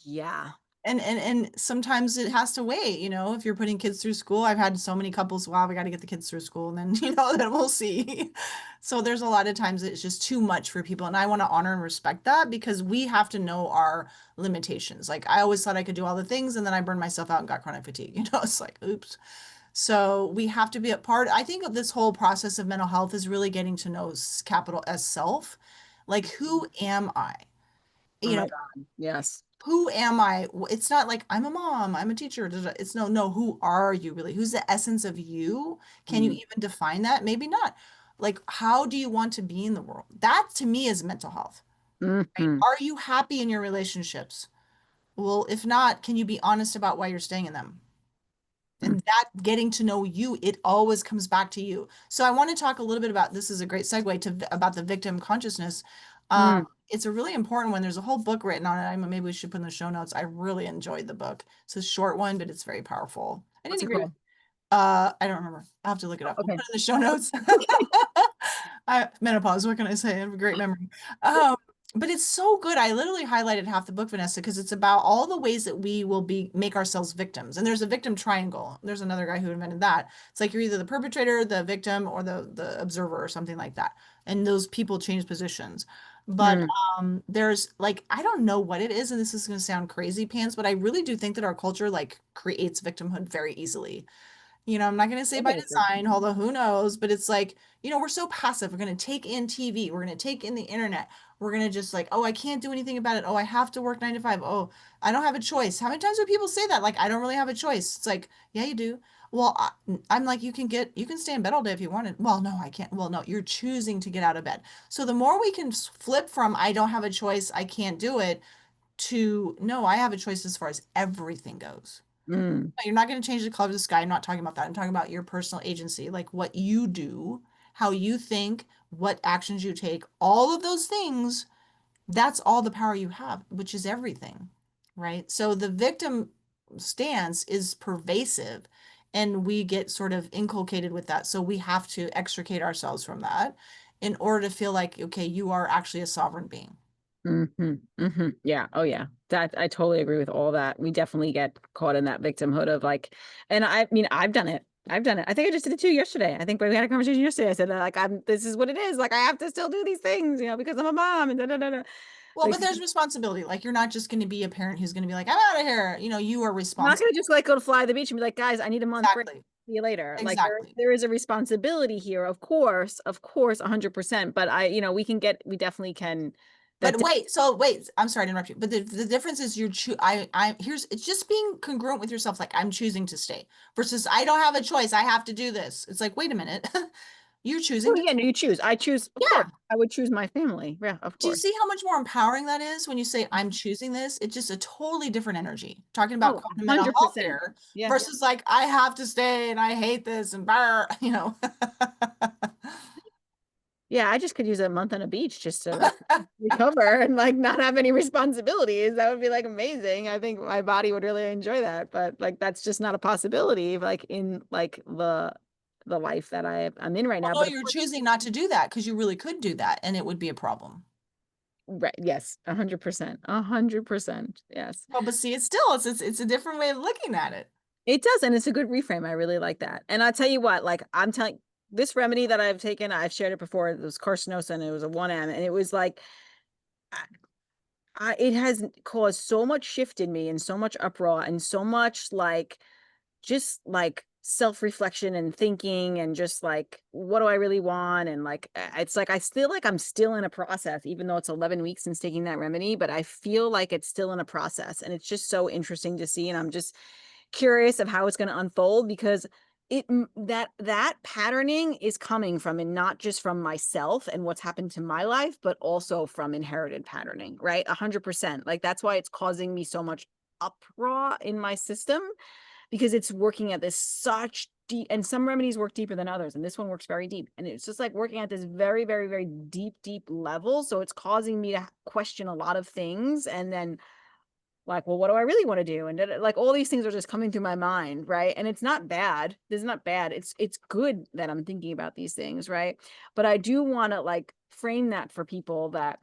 Yeah. And sometimes it has to wait, you know, if you're putting kids through school. I've had so many couples, wow, we got to get the kids through school and then, you know, then we'll see. So there's a lot of times it's just too much for people. And I want to honor and respect that because we have to know our limitations. Like I always thought I could do all the things and then I burned myself out and got chronic fatigue. You know, it's like, oops. So we have to be a part. I think of this whole process of mental health is really getting to know capital S self. Like, who am I? Oh You my know, God. Yes. who am I? It's not like I'm a mom, I'm a teacher. It's no, who are you really? Who's the essence of you? Can you Mm. even define that? Maybe not. Like, how do you want to be in the world? That to me is mental health, right? Hmm. Are you happy in your relationships? Well, if not, can you be honest about why you're staying in them? And that getting to know you, it always comes back to you. So I want to talk a little bit about this is a great segue to about the victim consciousness. Um, Mm. it's a really important one. There's a whole book written on it. Maybe we should put in the show notes. I really enjoyed the book. It's a short one, but it's very powerful. I What's didn't it agree with called? I don't remember. I'll have to look it Oh, up. We'll okay. put it in the show notes. Menopause, what can I say? I have a great memory. But it's so good. I literally highlighted half the book, Vanessa, because it's about all the ways that we will make ourselves victims. And there's a victim triangle. There's another guy who invented that. It's like you're either the perpetrator, the victim, or the observer or something like that. And those people change positions. But Mm. there's like I don't know what it is, and this is going to sound crazy pants, but I really do think that our culture like creates victimhood very easily. You know, I'm not going to say by Definitely. design, although who knows, but it's like, you know, we're so passive. We're going to take in TV. We're going to take in the internet. We're going to just like, oh, I can't do anything about it. Oh, I have to work 9 to 5. Oh, I don't have a choice. How many times do people say that? Like, I don't really have a choice. It's like, yeah, you do. Well, I'm like, you can stay in bed all day if you wanted. Well, no, I can't. Well, no, you're choosing to get out of bed. So the more we can flip from, I don't have a choice, I can't do it, to, no, I have a choice as far as everything goes. Mm. You're not going to change the color of the sky. I'm not talking about that. I'm talking about your personal agency, like what you do, how you think, what actions you take, all of those things. That's all the power you have, which is everything, right? So the victim stance is pervasive and we get sort of inculcated with that. So we have to extricate ourselves from that in order to feel like, okay, you are actually a sovereign being. Hmm. Hmm. Yeah. Oh, yeah. That I totally agree with all that. We definitely get caught in that victimhood of like, and I mean, I've done it. I've done it. I think I just did it too yesterday. I think we had a conversation yesterday. I said like, this is what it is. Like, I have to still do these things, because I'm a mom and da da da da. Well, Like, but there's responsibility. Like you're not just going to be a parent who's going to be like, I'm out of here. You know, you are I'm not responsible. gonna just like go to fly to the beach and be like, guys, I need a month break. Exactly. See you later. Like Exactly. there is a responsibility here, of course, 100%. But we definitely can. That But wait, so wait, I'm sorry to interrupt you. But the difference is here's it's just being congruent with yourself. Like I'm choosing to stay versus I don't have a choice. I have to do this. It's like, wait a minute. You're choosing oh to, yeah, no, you choose. I choose, of course. yeah. I would choose my family. Yeah, of Do you course. see how much more empowering that is when you say I'm choosing this? It's just a totally different energy. Talking about Oh, quantum mental health 100%. here Yeah. versus like I have to stay and I hate this and bar, you know. Yeah, I just could use a month on a beach just to like recover and like not have any responsibilities. That would be like amazing. I think my body would really enjoy that, but like that's just not a possibility like in like the life that I'm in right Well, now. no, But of you're course, choosing not to do that because you really could do that and it would be a problem. right, yes, 100%. 100%. Yes. Well, but see, it's a different way of looking at it. It does, and it's a good reframe. I really like that. And I'll tell you what, like I'm telling this remedy that I've taken, I've shared it before. It was carcinosin, and it was a 1M, and it was like it has caused so much shift in me and so much uproar and so much like just like self-reflection and thinking and just like, what do I really want? And like, it's like, I feel like I'm still in a process, even though it's 11 weeks since taking that remedy, but I feel like it's still in a process. And it's just so interesting to see. And I'm just curious of how it's going to unfold because that patterning is coming from, and not just from myself and what's happened to my life, but also from inherited patterning, right? 100%. Like that's why it's causing me so much uproar in my system, because it's working at this such deep, and some remedies work deeper than others, and this one works very deep, and it's just like working at this very, very, very deep level. So it's causing me to question a lot of things, and then like, well, what do I really want to do? And like all these things are just coming through my mind, right? And it's not bad. This is not bad. It's good that I'm thinking about these things, right? But I do want to like frame that for people that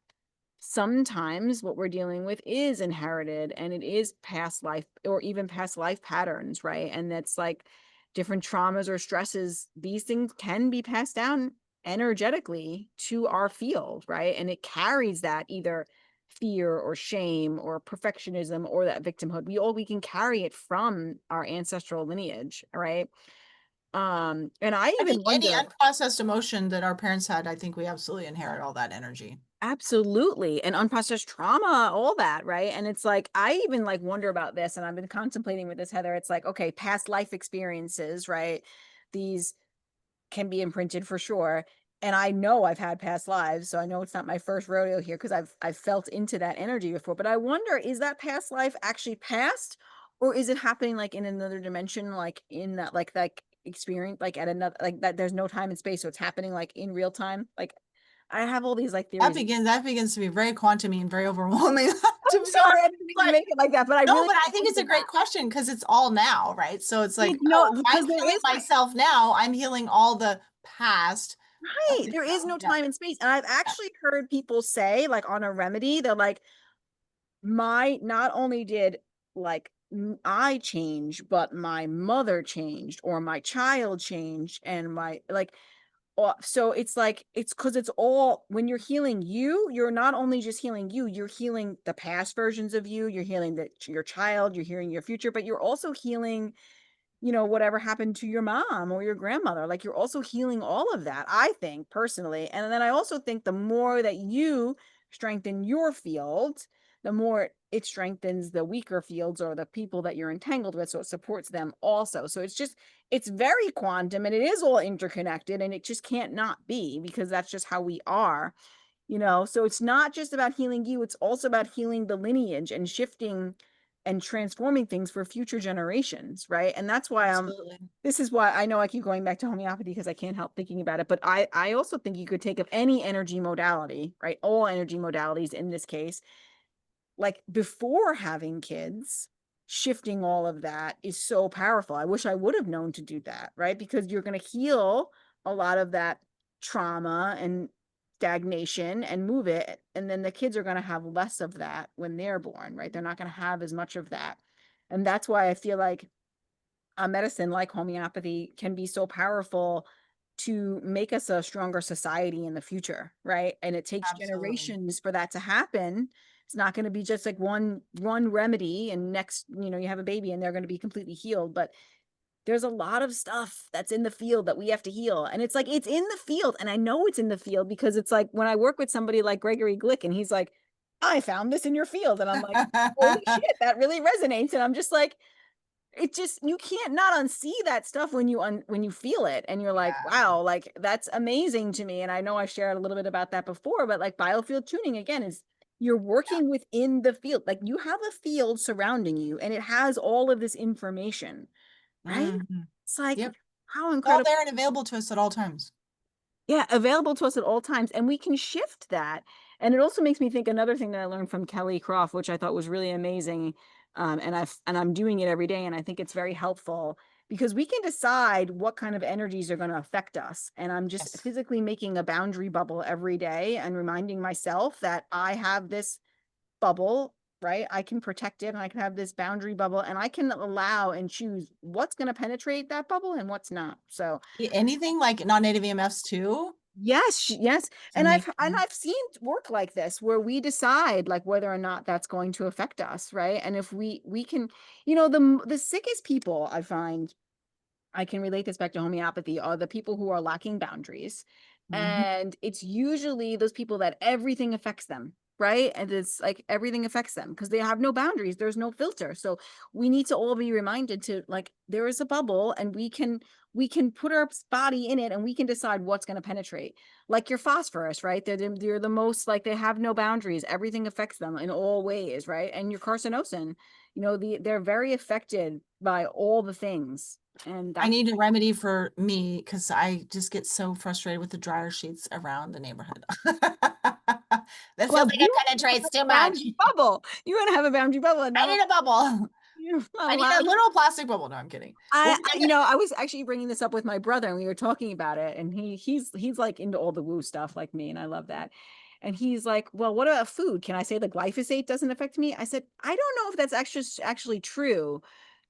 sometimes what we're dealing with is inherited, and it is past life or even past life patterns, right? And that's like different traumas or stresses. These things can be passed down energetically to our field, right? And it carries that either fear or shame or perfectionism or that victimhood. We can carry it from our ancestral lineage, right? And I I think even any wonder. unprocessed emotion that our parents had, I think we absolutely inherit all that energy. Absolutely. And unprocessed trauma, all that, right? And it's like, I even like wonder about this, and I've been contemplating with this, Heather. It's like, okay, past life experiences, right? These can be imprinted for sure. And I know I've had past lives, so I know it's not my first rodeo here because I've felt into that energy before. But I wonder, is that past life actually past, or is it happening like in another dimension, like in that like experience, like at another, like that there's no time and space, so it's happening like in real time? Like I have all these like theories. That begins to be very quantum and very overwhelming, to I'm be sorry, I honest. didn't mean to But make it like that, but I no, really but I think it's wonder a that. great question because it's all now, right? So it's Yeah, like, no, oh, if I'm because there healing is myself now, I'm healing all the past. right. Okay, There is so no yeah, time and space. And I've yeah, actually heard people say, like on a remedy, they're like, my not only did like I change, but my mother changed, or my child changed, and my like so it's like it's because it's all when you're healing you, you're not only just healing you, you're healing the past versions of you, you're healing your child, you're healing your future, but you're also healing, whatever happened to your mom or your grandmother. Like you're also healing all of that, I think personally. And then I also think the more that you strengthen your field, the more it strengthens the weaker fields or the people that you're entangled with. So it supports them also. So it's very quantum, and it is all interconnected, and it just can't not be, because that's just how we are. So it's not just about healing you, it's also about healing the lineage and shifting and transforming things for future generations, right? And that's why absolutely. this is why I know I keep going back to homeopathy, because I can't help thinking about it. But I also think you could take of any energy modality, right? All energy modalities in this case, like before having kids, shifting all of that is so powerful. I wish I would have known to do that, right? Because you're going to heal a lot of that trauma and stagnation and move it. And then the kids are going to have less of that when they're born, right? They're not going to have as much of that. And that's why I feel like a medicine like homeopathy can be so powerful to make us a stronger society in the future, right? And it takes Absolutely. generations for that to happen. It's not going to be just like one remedy and next, you have a baby and they're going to be completely healed, but there's a lot of stuff that's in the field that we have to heal. And it's like it's in the field, and I know it's in the field because it's like when I work with somebody like Gregory Glick and he's like, "I found this in your field." And I'm like, "Holy shit, that really resonates." And I'm just like, it just, you can't not unsee that stuff when you feel it, and you're like, Yeah. wow, like that's amazing to me. And I know I shared a little bit about that before, but like biofield tuning again is you're Yeah. working within the field. Like you have a field surrounding you and it has all of this information, right? Mhm. It's like, Yep. how All incredible. there and available to us at all times. Yeah, available to us at all times, and we can shift that. And it also makes me think another thing that I learned from Kelly Croft, which I thought was really amazing. And I'm doing it every day, and I think it's very helpful because we can decide what kind of energies are going to affect us. And I'm just Yes. physically making a boundary bubble every day and reminding myself that I have this bubble, right? I can protect it, and I can have this boundary bubble, and I can allow and choose what's going to penetrate that bubble and what's not. So Anything like non-native EMFs too? yes, yes. It's And amazing. I've seen work like this where we decide like whether or not that's going to affect us, right? And if we can, the sickest people I find I can relate this back to homeopathy, are the people who are lacking boundaries. Mhm. And it's usually those people that everything affects them, right? And it's like everything affects them because they have no boundaries. There's no filter. So we need to all be reminded to like there is a bubble and we can put our body in it and we can decide what's going to penetrate. Like your phosphorus, right? They're the most like they have no boundaries. Everything affects them in all ways, right? And your carcinosin, they're very affected by all the things. And I that's need a remedy for me because I just get so frustrated with the dryer sheets around the neighborhood. That well, feels like it you have penetrates a too much. boundary bubble. You want to have a boundary bubble and I not need a bubble. you're not I need a allowed. little plastic bubble. No, I'm kidding. Well, I was actually bringing this up with my brother and we were talking about it and he's like into all the woo stuff like me and I love that. And he's like, "Well, what about food? Can I say the glyphosate doesn't affect me?" I said, "I don't know if that's actually true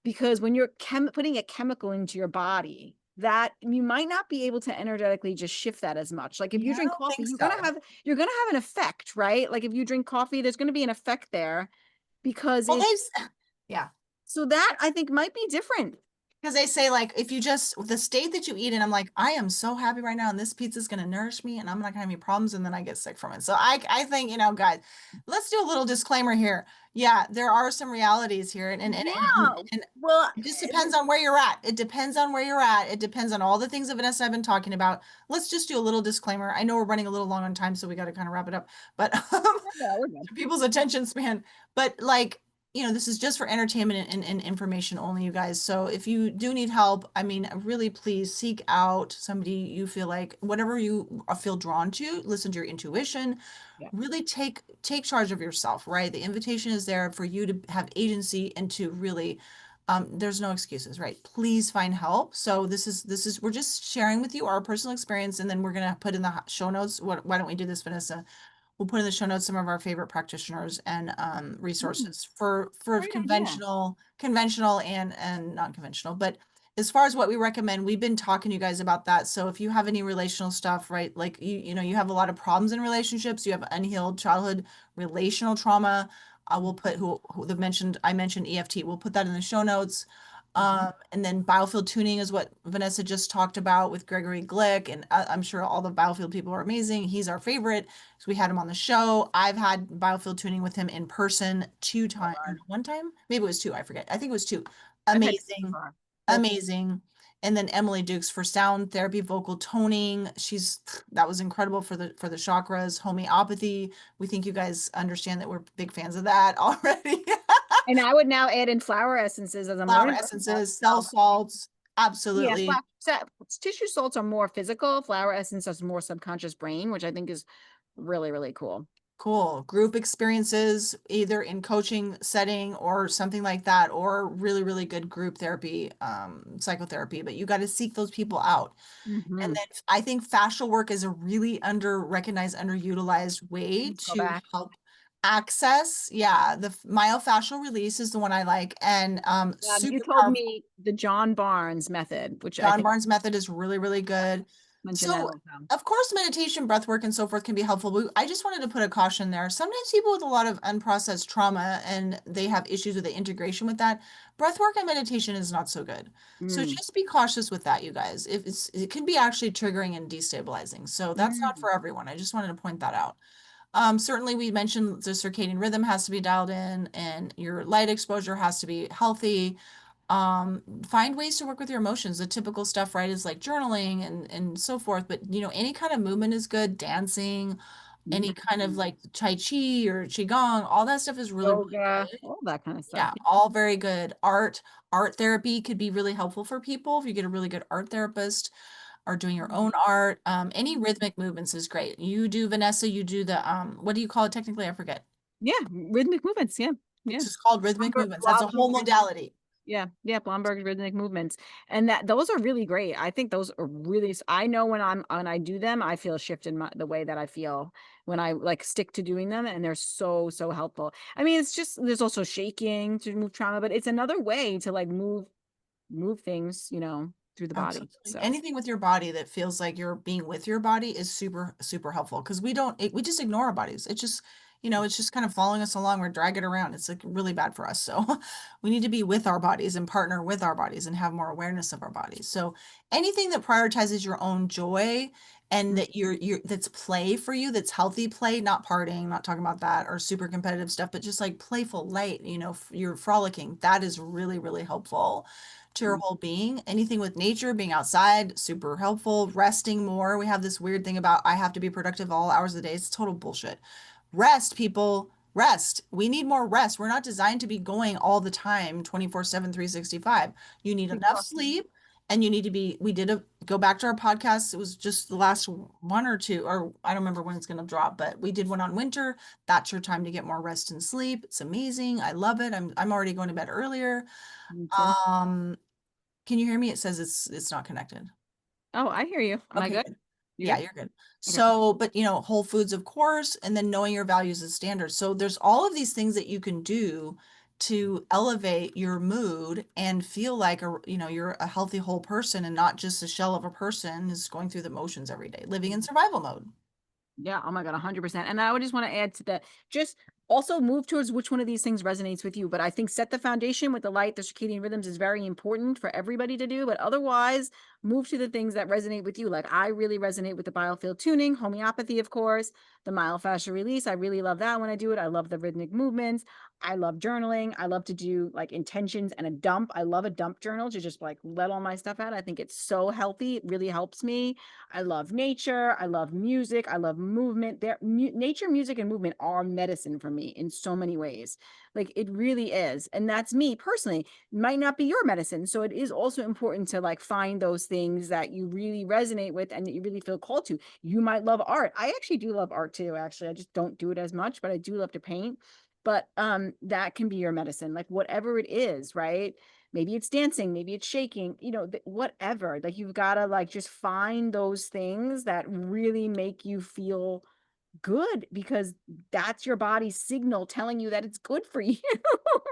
because when you're putting a chemical into your body, that you might not be able to energetically just shift that as much. Like if you yeah, I drink don't coffee, think you're so. gonna have you're gonna have an effect, right? Like if you drink coffee, there's gonna be an effect there because Well, it's yeah. so that I think might be different. Because they say like if you just the state that you eat in, I'm like, I am so happy right now, and this pizza is gonna nourish me, and I'm not gonna have any problems, and then I get sick from it. So I think, guys, let's do a little disclaimer here. Yeah, there are some realities here, Yeah. and Well, it just depends on where you're at. It depends on where you're at. It depends on all the things that Vanessa and I've been talking about. Let's just do a little disclaimer. I know we're running a little long on time, so we got to kind of wrap it up. But we're good. people's attention span. But like, this is just for entertainment and information only, you guys. So if you do need help, I mean, really please seek out somebody you feel like whatever you feel drawn to, listen to your intuition, Yeah. really take charge of yourself, right? The invitation is there for you to have agency and to really there's no excuses, right? Please find help. So this is we're just sharing with you our personal experience, and then we're gonna put in the show notes. Why don't we do this, Vanessa? We'll put in the show notes some of our favorite practitioners and Mm, resources for great idea. conventional and non-conventional. But as far as what we recommend, we've been talking to you guys about that. So if you have any relational stuff, right, like you have a lot of problems in relationships, you have unhealed childhood relational trauma. We'll put who the mentioned I mentioned EFT. We'll put that in the show notes. Mhm. And then biofield tuning is what Vanessa just talked about with Gregory Glick. And I'm sure all the biofield people are amazing. He's our favorite. So we had him on the show. I've had biofield tuning with him in person two Oh, times, God. one time, maybe it was two. I forget. I think it was two. I've had two Amazing, before. Both. amazing. And then Emily Dukes for sound therapy, vocal toning. That was incredible for the chakras, homeopathy. We think you guys understand that we're big fans of that already. And I would now add in flower essences as I'm Flower learning about that. essences, cell salts, Yeah, absolutely. tissue salts are more physical. Flower essence is more subconscious brain, which I think is really, really cool. Cool. Group experiences, either in coaching setting or something like that, or really, really good group therapy, psychotherapy, but you got to seek those people out. And Hmm. then I think fascial work is a really under recognized, underutilized way Go to back. help access. Yeah, the myofascial release is the one I like, and You super told powerful. me the John Barnes method, which I John think Barnes method is really, really good. mentioned that So, also. of course, meditation, breath work, and so forth can be helpful. But I just wanted to put a caution there. Sometimes people with a lot of unprocessed trauma and they have issues with the integration with that, breath work and meditation is not so good. So Mm. just be cautious with that, you guys. If it can be actually triggering and destabilizing. So that's not Mm. for everyone. I just wanted to point that out. Certainly, we mentioned the circadian rhythm has to be dialed in, and your light exposure has to be healthy. Find ways to work with your emotions. The typical stuff, right, is like journaling and so forth. But any kind of movement is good. Dancing, any kind of Mhm. like Tai Chi or Qigong, all that stuff is really, really Yoga, good. all that kind of stuff. Yeah, all very good. Art therapy could be really helpful for people if you get a really good art therapist or doing your own art. Any rhythmic movements is great. You do, Vanessa, you do the what do you call it technically? I forget. Yeah, rhythmic movements. Yeah, yeah. It's just called rhythmic movements. That's a whole Blomberg, modality. yeah, yeah, Blomberg rhythmic movements, and that those are really great. I think those are really. I know when I do them, I feel a shift in the way that I feel when I like stick to doing them, and they're so helpful. I mean, it's just there's also shaking to remove trauma, but it's another way to like move things, through the body. Absolutely. So Anything with your body that feels like you're being with your body is super, super helpful because we just ignore our bodies. it's just kind of following us along. We're dragging it around. It's like really bad for us. So we need to be with our bodies and partner with our bodies and have more awareness of our bodies. So anything that prioritizes your own joy and Mm. that you're that's play for you, that's healthy play, not partying, not talking about that or super competitive stuff, but just like playful, light, you're frolicking. That is really, really helpful to your Mm. whole being. Anything with nature, being outside, super helpful. Resting more. We have this weird thing about I have to be productive all hours of the day. It's total bullshit. Rest, people, rest. We need more rest. We're not designed to be going all the time, 24/7, 365. You need enough Exhausting. sleep and you need to be, we did a go back to our podcast. It was just the last one or two, or I don't remember when it's going to drop, but we did one on winter. That's your time to get more rest and sleep. It's amazing. I love it. I'm already going to bed earlier. Me too. Um, can you hear me? It says it's not connected. Oh, I hear you. Am I Okay, good? good. You Yeah, good? you're good. Okay. So, but Whole Foods, of course, and then knowing your values and standards. So there's all of these things that you can do to elevate your mood and feel like you're a healthy whole person and not just a shell of a person is going through the motions every day, living in survival mode. Yeah, oh my God, 100%. And I would just want to add to that, just also move towards which one of these things resonates with you. But I think set the foundation with the light, the circadian rhythms is very important for everybody to do. But otherwise, move to the things that resonate with you. Like I really resonate with the biofield tuning, homeopathy, of course, the myofascial release. I really love that when I do it. I love the rhythmic movements. I love journaling. I love to do like intentions and a dump. I love a dump journal to just like let all my stuff out. I think it's so healthy. It really helps me. I love nature. I love music. I love movement. Nature, music, and movement are medicine for me in so many ways. Like it really is. And that's me personally. Might not be your medicine. So it is also important to like find those things that you really resonate with and that you really feel called to. You might love art. I actually do love art too, actually. I just don't do it as much, but I do love to paint. But that can be your medicine, like whatever it is, right? Maybe it's dancing, maybe it's shaking, whatever. Like you've got to like just find those things that really make you feel good because that's your body's signal telling you that it's good for you,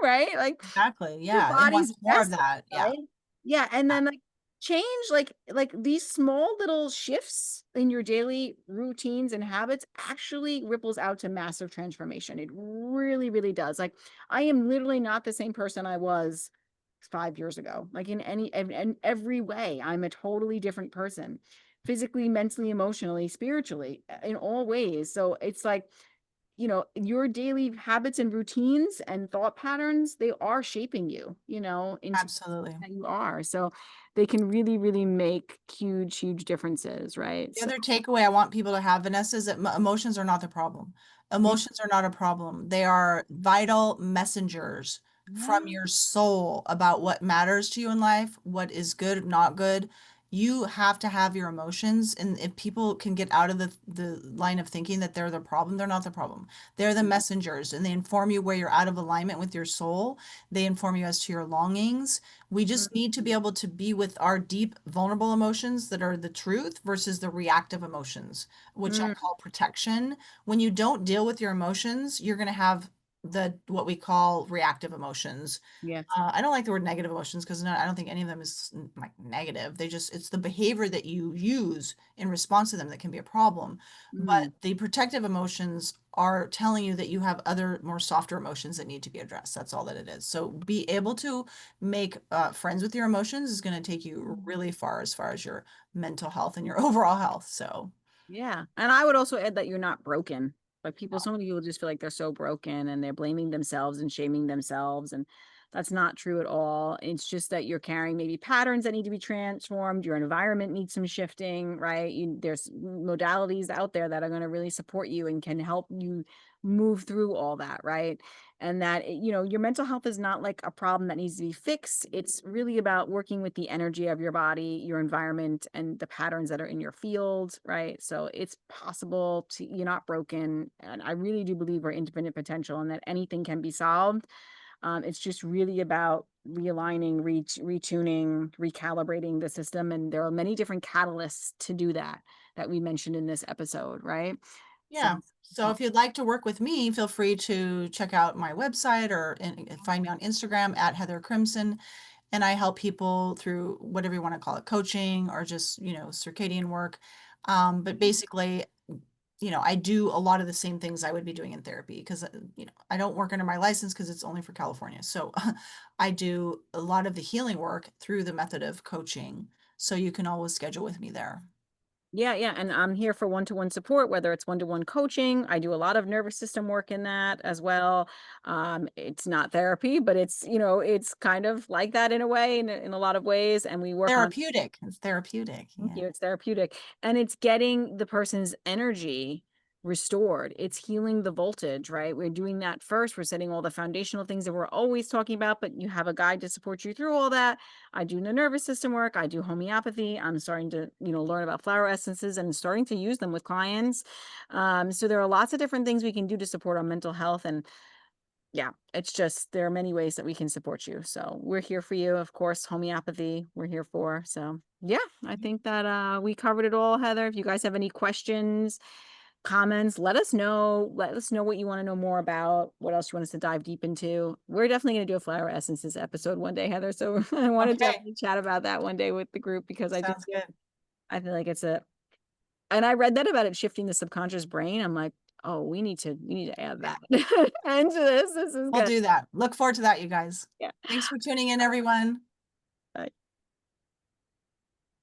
right? Like Exactly. your Yeah. It body's wants more of best, that. Yeah. right? Yeah, and Yeah. then like change like these small little shifts in your daily routines and habits actually ripples out to massive transformation. It really, really does. Like I am literally not the same person I was 5 years ago. Like in every way, I'm a totally different person, physically, mentally, emotionally, spiritually, in all ways. So it's like your daily habits and routines and thought patterns, they are shaping you, into Absolutely. that you are. So they can really, really make huge, huge differences, right? The So other takeaway I want people to have, Vanessa, is that emotions are not the problem. mm, Emotions are not a problem. They are vital messengers from yeah. your soul about what matters to you in life, what is good, not good. You have to have your emotions, and if people can get out of the line of thinking that they're the problem, they're not the problem. They're the messengers, and they inform you where you're out of alignment with your soul. They inform you as to your longings. We just need to be able to be with our deep, vulnerable emotions that are the truth versus the reactive emotions, which I Mm, call protection. When you don't deal with your emotions, you're going to have the what we call reactive emotions. yes. I don't like the word negative emotions because I don't think any of them is like negative. It's the behavior that you use in response to them that can be a problem. But Mm, the protective emotions are telling you that you have other more softer emotions that need to be addressed. That's all that it is. So be able to make friends with your emotions is going to take you really far as your mental health and your overall health. So yeah. And I would also add that you're not broken. Like no, so many people just feel like they're so broken and they're blaming themselves and shaming themselves. And that's not true at all. It's just that you're carrying maybe patterns that need to be transformed. Your environment needs some shifting, right? There's modalities out there that are going to really support you and can help you move through all that, right? And that your mental health is not like a problem that needs to be fixed. It's really about working with the energy of your body, your environment, and the patterns that are in your field, right? So it's possible to you're not broken, and I really do believe we're infinite potential and that anything can be solved. It's just really about realigning, retuning, recalibrating the system, and there are many different catalysts to do that we mentioned in this episode, right? So yeah. So if you'd like to work with me, feel free to check out my website or find me on Instagram at Heather Crimson. And I help people through whatever you want to call it, coaching or just, circadian work. But basically, you know, I do a lot of the same things I would be doing in therapy because, you know, I don't work under my license because it's only for California. So I do a lot of the healing work through the method of coaching. So you can always schedule with me there. Yeah, yeah, and I'm here for one-to-one support, whether it's one-to-one coaching. I do a lot of nervous system work in that as well. It's not therapy, but it's, you know, it's kind of like that in a way, in a lot of ways. And we work on, Therapeutic. It's therapeutic. thank Yeah. you, it's therapeutic, and it's getting the person's energy restored. It's healing the voltage, right? We're doing that first. We're setting all the foundational things that we're always talking about, but you have a guide to support you through all that. I do the nervous system work. I do homeopathy. I'm starting to, you know, learn about flower essences and starting to use them with clients. So there are lots of different things we can do to support our mental health. And yeah, it's just, there are many ways that we can support you. So we're here for you. Of course, homeopathy, we're here for. So yeah, I think that we covered it all, Heather. If you guys have any questions, comments, let us know. Let us know what you want to know more about, what else you want us to dive deep into. We're definitely going to do a flower essences episode one day, Heather. So I want to Okay. definitely chat about that one day with the group, because Sounds good. I feel like it's a, and I read that about it shifting the subconscious brain. I'm like, oh, we need to add Yeah. that into this. This is We'll good. do that. Look forward to that, you guys. Yeah. Thanks for tuning in, everyone.